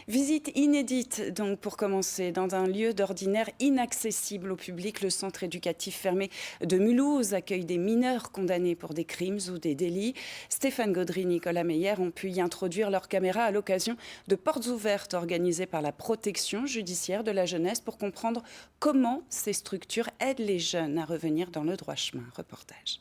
Visite inédite, donc, pour commencer, dans un lieu d'ordinaire inaccessible au public. Le centre éducatif fermé de Mulhouse accueille des mineurs condamnés pour des crimes ou des délits. Stéphane Gaudry, Nicolas Meyer ont pu y introduire leurs caméras à l'occasion de portes ouvertes organisées par la protection judiciaire de la jeunesse pour comprendre comment ces structures aident les jeunes à revenir dans le droit chemin. Reportage.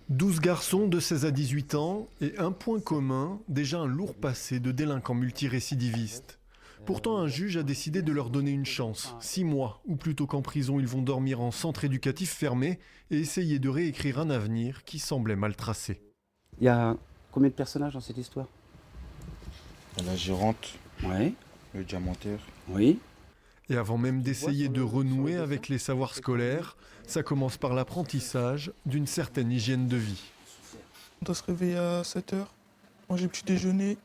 12 garçons de 16 à 18 ans et un point commun, déjà un lourd passé de délinquants multirécidivistes. Pourtant, un juge a décidé de leur donner une chance. 6 mois, ou plutôt qu'en prison, ils vont dormir en centre éducatif fermé et essayer de réécrire un avenir qui semblait mal tracé. Il y a combien de personnages dans cette histoire? La gérante, Oui. le diamantaire. Oui. Et avant même d'essayer de renouer avec les savoirs scolaires, ça commence par l'apprentissage d'une certaine hygiène de vie. On doit se réveiller à 7h, manger le petit déjeuner.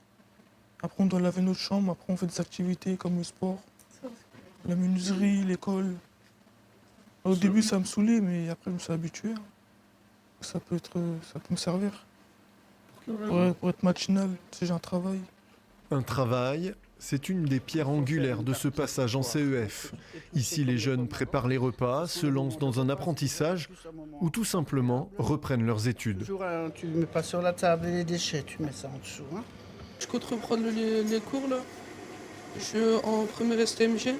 Après, on doit laver notre chambre. Après, on fait des activités comme le sport, la menuiserie, l'école. Au début, ça me saoulait, mais après, je me suis habitué. Ça peut me servir. Pour être matinal, si j'ai un travail. Un travail, c'est une des pierres angulaires de ce passage en CEF. Ici, les jeunes préparent les repas, se lancent dans un apprentissage ou tout simplement reprennent leurs études. Tu ne mets pas sur la table les déchets, tu mets ça en dessous. Hein. Je compte reprendre les cours là. Je suis en première STMG.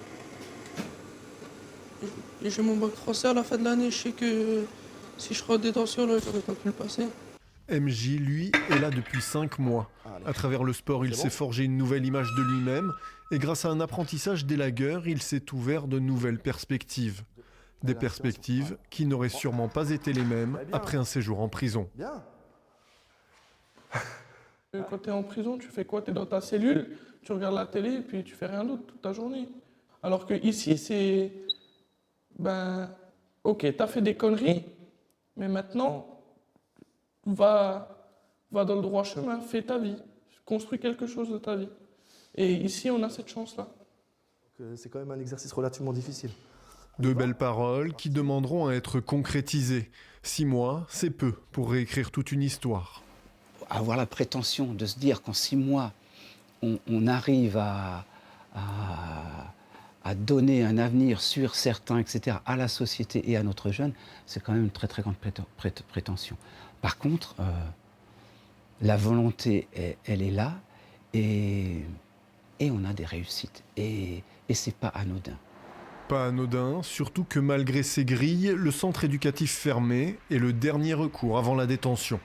Et j'ai mon bac français à la fin de l'année. Je sais que si je serai en détention, là, j'aurais pas pu le passer. MJ, lui, est là depuis 5 mois. À travers le sport, il s'est forgé une nouvelle image de lui-même et grâce à un apprentissage d'élagueur, il s'est ouvert de nouvelles perspectives. Des perspectives qui n'auraient sûrement pas été les mêmes après un séjour en prison. Quand tu es en prison, tu fais quoi? Tu es dans ta cellule, tu regardes la télé et puis tu fais rien d'autre toute ta journée. Alors que ici, c'est... ok, tu as fait des conneries, mais maintenant, va dans le droit chemin, fais ta vie, construis quelque chose de ta vie. Et ici, on a cette chance-là. C'est quand même un exercice relativement difficile. De belles paroles qui demanderont à être concrétisées. 6 mois, c'est peu pour réécrire toute une histoire. Avoir la prétention de se dire qu'en 6 mois, on arrive à donner un avenir sûr, certain, etc., à la société et à notre jeune, c'est quand même une très très grande prétention. Par contre, la volonté, elle est là et on a des réussites. Et c'est pas anodin. Pas anodin, surtout que malgré ces grilles, le centre éducatif fermé est le dernier recours avant la détention.